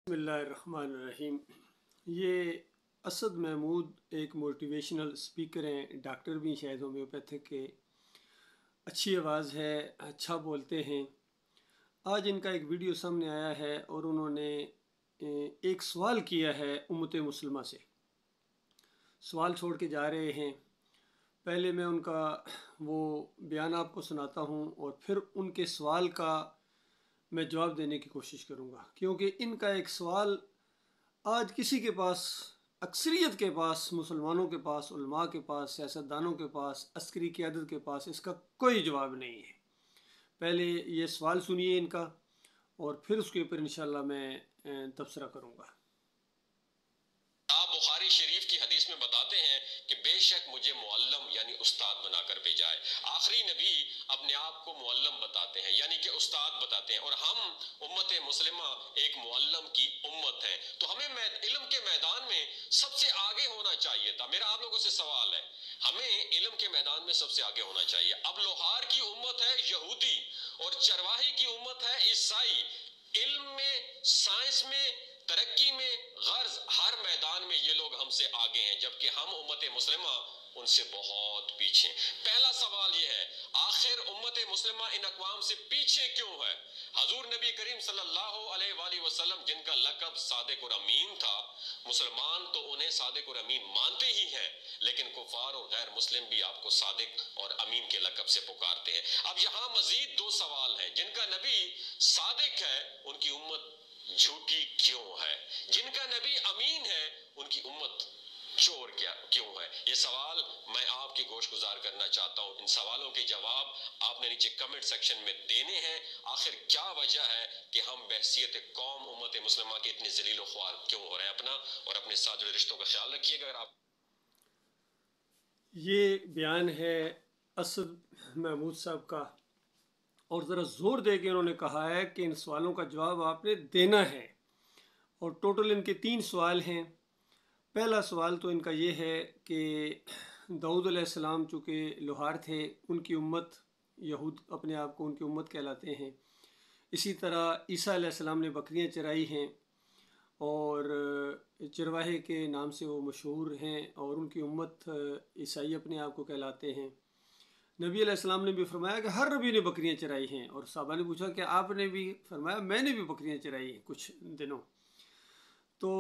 बिस्मिल्लाहिर्रहमानिर्रहीम। ये असद महमूद एक मोटिवेशनल स्पीकर हैं, डॉक्टर भी शायद होम्योपैथिक के। अच्छी आवाज़ है, अच्छा बोलते हैं। आज इनका एक वीडियो सामने आया है और उन्होंने एक सवाल किया है उम्मत मुस्लिमा से। सवाल छोड़ के जा रहे हैं। पहले मैं उनका वो बयान आपको सुनाता हूँ और फिर उनके सवाल का मैं जवाब देने की कोशिश करूँगा, क्योंकि इनका एक सवाल आज किसी के पास, अक्सरियत के पास, मुसलमानों के पास, उलमा के पास, सियासतदानों के पास, अस्करी क़यादत के पास इसका कोई जवाब नहीं है। पहले ये सवाल सुनिए इनका और फिर उसके ऊपर इंशाअल्लाह मैं तबसरा करूँगा। आप बुखारी शरीफ की हदीस में बताते हैं कि बेशक मुझे मुअल्लम यानी उस्ताद बनाकर भेजा है। आखिरी नबी अपने आप को मुअल्लम बताते हैं, यानी कि उस्ताद बताते हैं, और हम उम्मत मुस्लिमा एक मुअल्लम की उम्मत है। तो हमें इल्म के मैदान में सबसे आगे होना चाहिए था। मेरा आप लोगों से सवाल है, हमें इल्म के मैदान में सबसे आगे होना चाहिए। अब लोहार की उम्मत है यहूदी और चरवाही की उम्मत है ईसाई। इल्म में, साइंस में, तरक्की में, गर्ज हर मैदान में ये लोग हमसे आगे हैं, जबकि हम उम्मत मुस्लिमा उनसे बहुत पीछे। पहला सवाल ये है, आखिर उम्मत मुस्लिमा इन अक़वाम से पीछे क्यों है? हजूर नबी करीम सल्लल्लाहु अलैहि वसल्लम, जिनका लक़ब सादिक और अमीन था, मुसलमान तो उन्हें सादिक और अमीन मानते ही हैं, लेकिन कुफार और गैर मुस्लिम भी आपको सादिक और अमीन के लक़ब से पुकारते हैं। अब यहाँ मजीद दो सवाल हैं। जिनका नबी सादिक है उनकी उम्मत झूठी क्यों है? जिनका नबी अमीन है उनकी उम्मत चोर क्यों है? ये सवाल मैं आपकी गोश गुजार करना चाहता हूँ। इन सवालों के जवाब आपने नीचे कमेंट सेक्शन में देने हैं। आखिर क्या वजह है कि हम बहसियत कौम उम्मत मुस्लिमा के इतने जलील ख्वार क्यों हो रहे हैं? अपना और अपने साथ जुड़े रिश्तों का ख्याल रखिएगा। अगर आप ये बयान है असद महमूद साहब का, और ज़रा ज़ोर दे के उन्होंने कहा है कि इन सवालों का जवाब आपने देना है। और टोटल इनके 3 सवाल हैं। पहला सवाल तो इनका ये है कि दाऊद अलैहिस्सलाम चूँकि लोहार थे, उनकी उम्मत, यहूद अपने आप को उनकी उम्मत कहलाते हैं। इसी तरह ईसा अलैहिस्सलाम ने बकरियां चराई हैं और चरवाहे के नाम से वो मशहूर हैं और उनकी उम्मत ईसाई अपने आप को कहलाते हैं। नबी अलैहिस्सलाम ने भी फरमाया कि हर नबी ने बकरियां चराई हैं, और साहबा ने पूछा कि आपने भी? फरमाया मैंने भी बकरियां चराई हैं कुछ दिनों। तो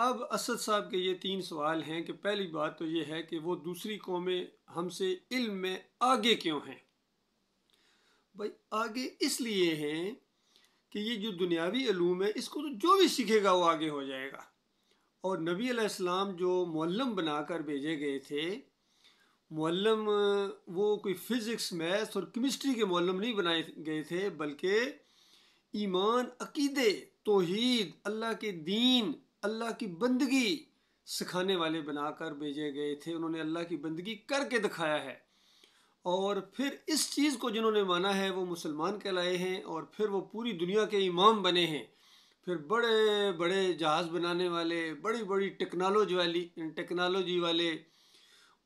अब असद साहब के ये 3 सवाल हैं कि पहली बात तो ये है कि वो दूसरी कौमें हमसे इल्म में आगे क्यों हैं? भाई आगे इसलिए हैं कि ये जो दुनियावी इल्म है, इसको तो जो भी सीखेगा वो आगे हो जाएगा। और नबी अलैहिस्सलाम जो मुअल्लम बनाकर भेजे गए थे, मुअल्लम वो कोई फ़िज़िक्स, मैथ्स और केमिस्ट्री के मुअल्लम नहीं बनाए गए थे, बल्कि ईमान, अकीदे, तौहीद, अल्लाह के दीन, अल्लाह की बंदगी सिखाने वाले बनाकर भेजे गए थे। उन्होंने अल्लाह की बंदगी करके दिखाया है, और फिर इस चीज़ को जिन्होंने माना है वो मुसलमान कहलाए हैं, और फिर वो पूरी दुनिया के इमाम बने हैं। फिर बड़े बड़े जहाज़ बनाने वाले, बड़ी बड़ी टेक्नोलॉजी वाले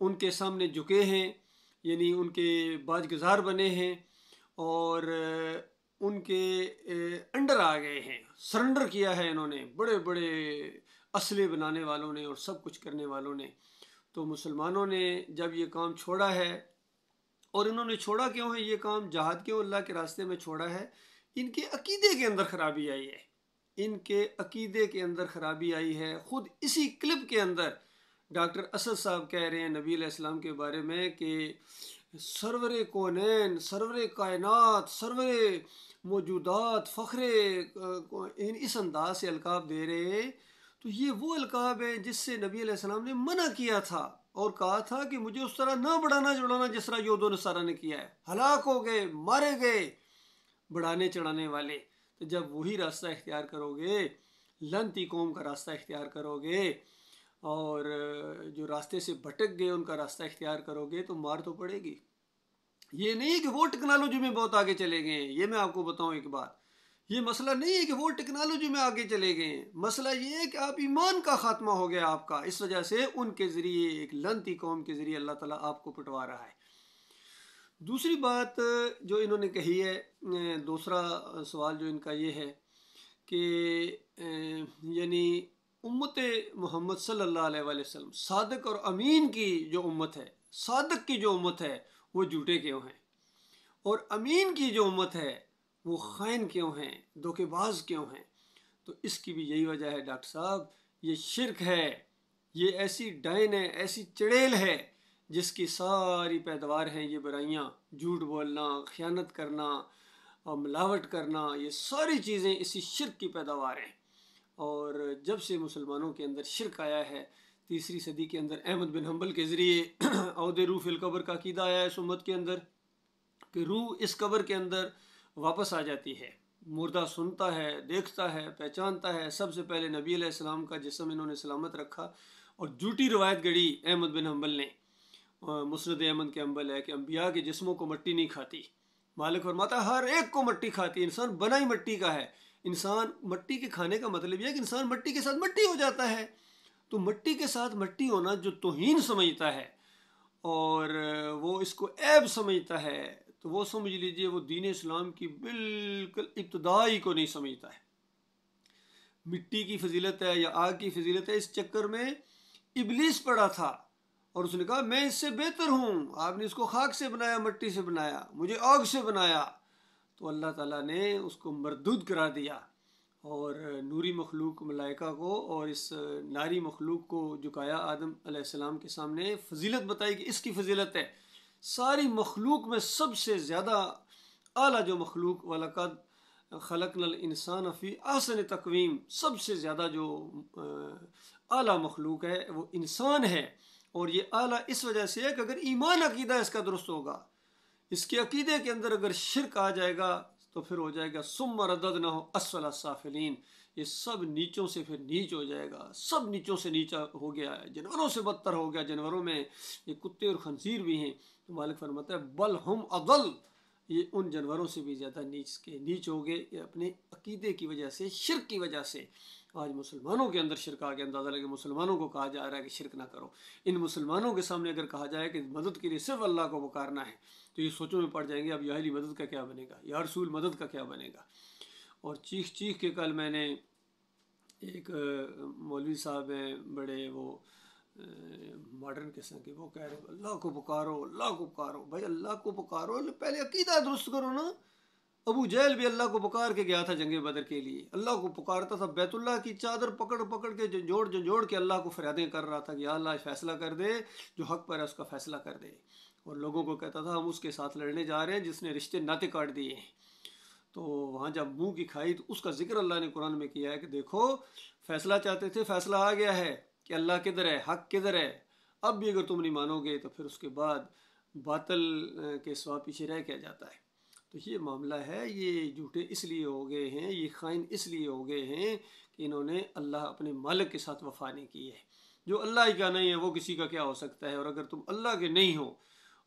उनके सामने झुके हैं, यानी उनके बाजगुजार बने हैं और उनके अंडर आ गए हैं, सरेंडर किया है इन्होंने, बड़े बड़े असले बनाने वालों ने और सब कुछ करने वालों ने। तो मुसलमानों ने जब ये काम छोड़ा है, और इन्होंने छोड़ा क्यों है ये काम, जहाद क्यों अल्लाह के रास्ते में छोड़ा है? इनके अकीदे के अंदर ख़राबी आई है। इनके अकीदे के अंदर ख़राबी आई है। ख़ुद इसी क्लिप के अंदर डॉक्टर असद साहब कह रहे हैं नबी अलैहिस्सलाम के बारे में कि सरवरे कौनैन, सरवरे कायनात, सरवरे मौजूदात, फ़ख्रे, इस अंदाज से अलकाब दे रहे। तो ये वो अलकाब है जिससे नबी अलैहिस्सलाम ने मना किया था और कहा था कि मुझे उस तरह ना बढ़ाना चढ़ाना जिस तरह यहूद और नसारा ने किया है। हलाक हो गए, मारे गए बढ़ाने चढ़ाने वाले। तो जब वही रास्ता इख्तियार करोगे, लनती कौम का रास्ता इख्तियार करोगे, और जो रास्ते से भटक गए उनका रास्ता इख्तियार करोगे, तो मार तो पड़ेगी। ये नहीं है कि वो टेक्नोलॉजी में बहुत आगे चले गए हैं। ये मैं आपको बताऊं एक बात, ये मसला नहीं है कि वो टेक्नोलॉजी में आगे चले गए हैं। मसला ये है कि आप ईमान का खात्मा हो गया आपका। इस वजह से उनके ज़रिए, एक लनती कौम के ज़रिए अल्लाह ताला आपको पिटवा रहा है। दूसरी बात जो इन्होंने कही है, दूसरा सवाल जो इनका ये है कि यानी उम्मत मोहम्मद सल्लल्लाहु अलैहि वसल्लम सादक और अमीन की जो उम्मत है, सादक की जो उम्मत है वो झूठे क्यों हैं, और अमीन की जो उम्मत है वो खाइन क्यों हैं, धोखेबाज क्यों हैं? तो इसकी भी यही वजह है डॉक्टर साहब, ये शिरक है, ये ऐसी डायन है, ऐसी चड़ेल है जिसकी सारी पैदावार हैं ये बुराइयाँ, झूठ बोलना, खयानत करना और मिलावट करना, ये सारी चीज़ें इसी शिरक की पैदावार हैं। और जब से मुसलमानों के अंदर शिरक आया है, तीसरी सदी के अंदर अहमद बिन हम्बल के ज़रिए औदे रूह फिल कब्र का अकीदा आया है इस उम्मत के अंदर कि रूह इस कब्र के अंदर वापस आ जाती है। मुर्दा सुनता है, देखता है, पहचानता है। सबसे पहले नबी अलैहिस्सलाम का जिस्म इन्होंने सलामत रखा और झूठी रवायत गढ़ी अहमद बिन हम्बल ने, मुस्नद अहमद के हम्बल है कि अम्बिया के जिस्मों को मट्टी नहीं खाती। मालिक फरमाता हर एक को मट्टी खाती है, इंसान बना ही मट्टी का है। इंसान मट्टी के खाने का मतलब यह है कि इंसान मट्टी के साथ मट्टी हो जाता है। तो मट्टी के साथ मट्टी होना जो तौहीन समझता है और वो इसको ऐब समझता है, तो वो समझ लीजिए वो दीन इस्लाम की बिल्कुल इब्तदाई को नहीं समझता है। मिट्टी की फजीलत है या आग की फजीलत है, इस चक्कर में इबलीस पड़ा था और उसने कहा मैं इससे बेहतर हूँ, आपने इसको खाक से बनाया, मट्टी से बनाया, मुझे आग से बनाया। तो अल्लाह ताला ने उसको मरदूद करा दिया और नूरी मखलूक मलाइका को और इस नारी मखलूक को झुकाया आदम अलैहिस्सलाम के सामने। फजीलत बताई कि इसकी फजीलत है, सारी मखलूक में सबसे ज़्यादा आला जो मखलूक वलक़द खलक़नल इंसान फ़ी अहसन तक़वीम, सबसे ज़्यादा जो आला मखलूक है वो इंसान है। और ये आला इस वजह से है कि अगर ईमान अकीदा इसका दुरुस्त होगा, इसके अकीदे के अंदर अगर शिरक आ जाएगा तो फिर हो जाएगा सुम्मा रददनाहु अस्फ़ला साफ़िलीन, ये सब नीचों से फिर नीच हो जाएगा, सब नीचों से नीचा हो गया है, जानवरों से बदतर हो गया। जानवरों में ये कुत्ते और खंजीर भी हैं। तो मालिक फरमाता है बल हम अदल, ये उन जानवरों से भी ज़्यादा नीच हो गए, ये अपने अकीदे की वजह से, शिरक की वजह से। आज मुसलमानों के अंदर शिरक आ गया। अंदाज़ा लगे मुसलमानों को कहा जा रहा है कि शिरक ना करो। इन मुसलमानों के सामने अगर कहा जाए कि मदद के लिए सिर्फ अल्लाह को पुकारना है तो ये सोचों में पड़ जाएंगे अब याहिली मदद का क्या बनेगा, या रसूल मदद का क्या बनेगा। और चीख चीख के कल मैंने एक मौलवी साहब हैं बड़े, वो मॉडर्न किस्म के, वो कह रहे हैं अल्लाह को पुकारो, अल्लाह को पुकारो। भाई अल्लाह को पुकारो, पहले अकीदा दुरुस्त करो ना। अबू जहल भी अल्लाह को पुकार के गया था जंगे बदर के लिए, अल्लाह को पुकारता था, बैतुल्लाह की चादर पकड़ पकड़ के झंझोड़ के अल्लाह को फरियादें कर रहा था कि या अल्लाह फैसला कर दे, जो हक पर है उसका फैसला कर दे। और लोगों को कहता था हम उसके साथ लड़ने जा रहे हैं जिसने रिश्ते नाते काट दिए हैं। तो वहाँ जब मुँह की खाई तो उसका जिक्र अल्लाह ने कुरान में किया है कि देखो फैसला चाहते थे, फैसला आ गया है कि अल्लाह किधर है, हक किधर है। अब भी अगर तुम नहीं मानोगे तो फिर उसके बाद बातिल के सिवा पीछे रह क्या जाता है। तो ये मामला है, ये झूठे इसलिए हो गए हैं, ये खाइन इसलिए हो गए हैं कि इन्होंने अल्लाह अपने मालिक के साथ वफा नहीं की है। जो अल्लाह ही का नहीं है वो किसी का क्या हो सकता है। और अगर तुम अल्लाह के नहीं हो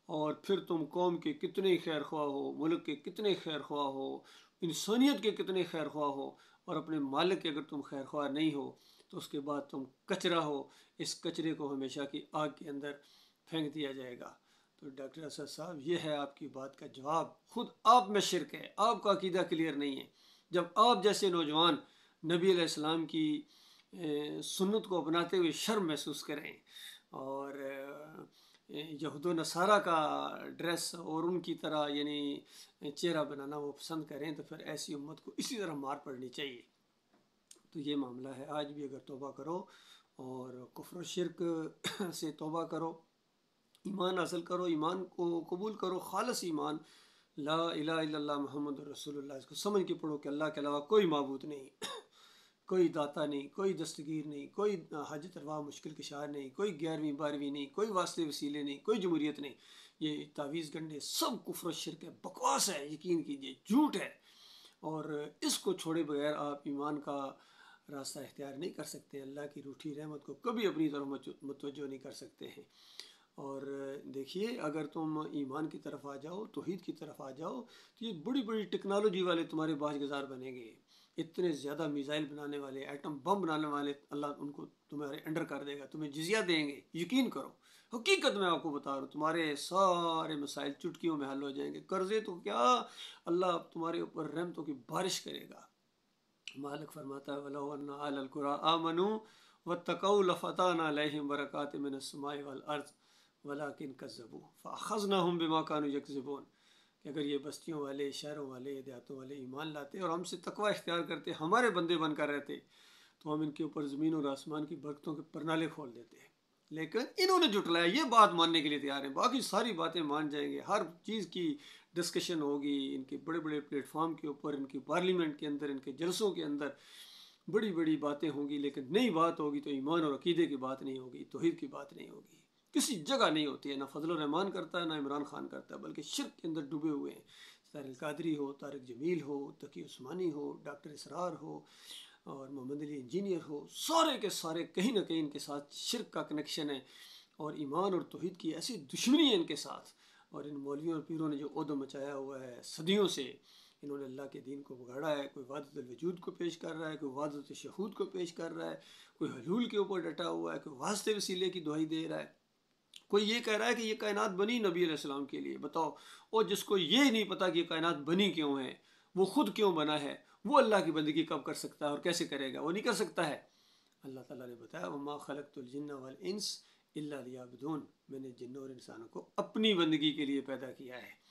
और फिर तुम कौम के कितने खैर ख्वाह हो, मुल्क के कितने खैर ख्वाह हो, इंसानियत के कितने खैर ख्वाह हो, और अपने मालिक के अगर तुम खैर ख्वाह नहीं हो तो उसके बाद तुम कचरा हो। इस कचरे को हमेशा की आग के अंदर फेंक दिया जाएगा। तो डॉक्टर असद साहब ये है आपकी बात का जवाब। खुद आप में शिरक है, आपका अकीदा क्लियर नहीं है। जब आप जैसे नौजवान नबी अलैहिस्सलाम की सुन्नत को अपनाते हुए शर्म महसूस करें और यहूद नसारा का ड्रेस और उनकी तरह यानी चेहरा बनाना वो पसंद करें तो फिर ऐसी उम्मत को इसी तरह मार पड़नी चाहिए। तो ये मामला है। आज भी अगर तौबा करो और कुफ्र शिरक से तौबा करो, ईमान हासिल करो, ईमान को कबूल करो, खालिस ईमान, ला इलाहा इल्लल्लाह मुहम्मद रसूलुल्लाह, इसको समझ के पढ़ो कि अल्लाह के अलावा कोई माबूद नहीं, कोई दाता नहीं, कोई दस्तगीर नहीं, कोई हाजत रवा मुश्किल कुशार नहीं, कोई 11वीं 12वीं नहीं, कोई वास्ते वसीले नहीं, कोई जमहूरियत नहीं। ये तावीज़ गंडे सब कुफ्र शिरक है, बकवास है, यकीन कीजिए झूठ है। और इसको छोड़े बगैर आप ईमान का रास्ता इख्तियार नहीं कर सकते। अल्लाह की रूठी रहमत को कभी अपनी तरफ मुतवज्जो नहीं कर सकते हैं। और देखिए अगर तुम ईमान की तरफ आ जाओ, तौहीद की तरफ आ जाओ, तो ये बड़ी बड़ी टेक्नोलॉजी वाले तुम्हारे बाज़गुज़ार बनेंगे। इतने ज़्यादा मिसाइल बनाने वाले, एटम बम बनाने वाले, अल्लाह उनको तुम्हारे अंडर कर देगा, तुम्हें जिजिया देंगे। यकीन करो, हकीकत में आपको बता रहा हूँ, तुम्हारे सारे मसाइल चुटकियों में हल हो जाएंगे। कर्जे तो क्या, अल्लाह तुम्हारे ऊपर रहमतों की बारिश करेगा। मालिक फरमाता है वलौ अन्ना अहलल कुरा आमनू वत्तकौ लफताना अलैहिम बरकातिम मिनस समाई वल अर्ज़ वलाकिन कज़्ज़बू फ़अख़ज़नाहुम बिमा कानू यकज़िबून, कि अगर ये बस्तियों वाले, शहरों वाले, देहातों वाले ईमान लाते और हमसे तकवा इख्तियार करते, हमारे बंदे बनकर रहते, तो हम इनके ऊपर ज़मीन और आसमान की बरकतों के परनाले खोल देते हैं। लेकिन इन्होंने जुटलाया, ये बात मानने के लिए तैयार हैं, बाकी सारी बातें मान जाएंगे, हर चीज़ की डिस्कशन होगी इनके बड़े बड़े प्लेटफॉर्म के ऊपर, इनकी पार्लियामेंट के अंदर, इनके जलसों के अंदर बड़ी बड़ी बातें होंगी, लेकिन नई बात होगी तो ईमान और अकीदे की बात नहीं होगी, तौहीद की बात नहीं होगी, किसी जगह नहीं होती है। ना फजल रहमान करता है, ना इमरान खान करता है, बल्कि शिर्क के अंदर डूबे हुए हैं। तारिक कादरी हो, तारिक जमील हो, तकी उस्मानी हो, डॉक्टर इसरार हो और मोहम्मद अली इंजीनियर हो, सारे के सारे कहीं ना कहीं इनके साथ शिर्क का कनेक्शन है और ईमान और तौहीद की ऐसी दुश्मनी है इनके साथ। और इन मौलवियों और पीरों ने जो उद्यम मचाया हुआ है सदियों से, इन्होंने अल्लाह के दीन को बिगाड़ा है। कोई वादत वजूद को पेश कर रहा है, कोई वादत शहूद को पेश कर रहा है, कोई हलूल के ऊपर डटा हुआ है, कोई वास्ते वसीले की दुहाई दे रहा है, कोई ये कह रहा है कि ये कायनात बनी नबी अलैहिस्सलाम के लिए। बताओ, और जिसको ये नहीं पता कि ये कायनात बनी क्यों है, वो खुद क्यों बना है, वो अल्लाह की बंदगी कब कर सकता है और कैसे करेगा? वो नहीं कर सकता है। अल्लाह ताला ने बताया वमा खलक़तुल जिन्ना वल इंस इल्ला लियअबुदून, मैंने जिन्नों और इंसानों को अपनी बंदगी के लिए पैदा किया है।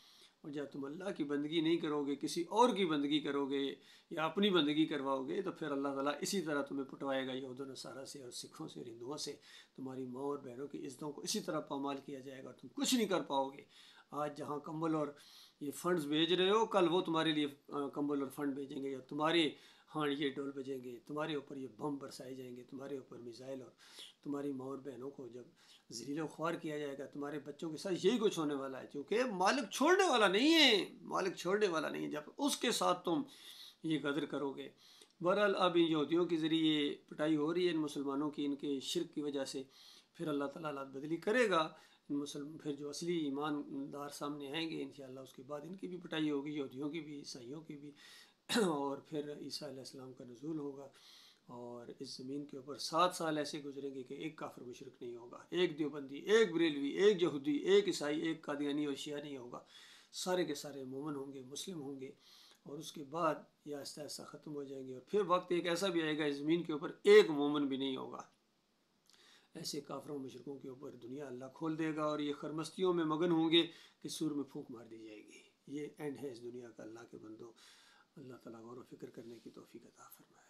और जब तुम अल्लाह की बंदगी नहीं करोगे, किसी और की बंदगी करोगे या अपनी बंदगी करवाओगे, तो फिर अल्लाह ताला इसी तरह तुम्हें पिटवाएगा, यहूद और नसारा से और सिखों से और हिंदुओं से। तुम्हारी माँ और बहनों की इज्जतों को इसी तरह पामाल किया जाएगा और तुम कुछ नहीं कर पाओगे। आज जहाँ कंबल और ये फंड्स भेज रहे हो, कल वो तुम्हारे लिए कंबल और फंड भेजेंगे, या तुम्हारे हाँ ये डोल बजेंगे, तुम्हारे ऊपर ये बम बरसाए जाएंगे, तुम्हारे ऊपर मिसाइल, और तुम्हारी माँ और बहनों को जब ज़लील ख्वार किया जाएगा, तुम्हारे बच्चों के साथ यही कुछ होने वाला है। क्योंकि मालिक छोड़ने वाला नहीं है, मालिक छोड़ने वाला नहीं है, जब उसके साथ तुम ये गदर करोगे। बहरहाल अब इन यहूदियों के ज़रिए पिटाई हो रही है इन मुसलमानों की, इनके शिरक की वजह से। फिर अल्लाह ताला हालात बदली करेगा, फिर जो असली ईमानदार सामने आएंगे इंशाअल्लाह, उसके बाद इनकी भी पिटाई होगी, यहूदियों की भी, ईसाइयों की भी और फिर ईसा अलैहिस्सलाम का नज़ूल होगा और इस ज़मीन के ऊपर 7 साल ऐसे गुजरेंगे कि एक काफिर मुशरिक नहीं होगा, एक देवबंदी, एक बरेलवी, एक यहूदी, एक ईसाई, एक कादियानी और शिया नहीं होगा। सारे के सारे मोमिन होंगे, मुस्लिम होंगे, और उसके बाद ये आहिस्ता आहिस्ता ख़त्म हो जाएंगे। और फिर वक्त एक ऐसा भी आएगा इस ज़मीन के ऊपर एक मोमिन भी नहीं होगा। ऐसे काफरों मुशरिकों के ऊपर दुनिया अल्लाह खोल देगा और ये खरमस्तियों में मगन होंगे कि सूर में फूंक मार दी जाएगी। ये एंड है इस दुनिया का। अल्लाह के बंदो, अल्लाह ताला गौर व फिक्र करने की तौफीक अता फरमाए।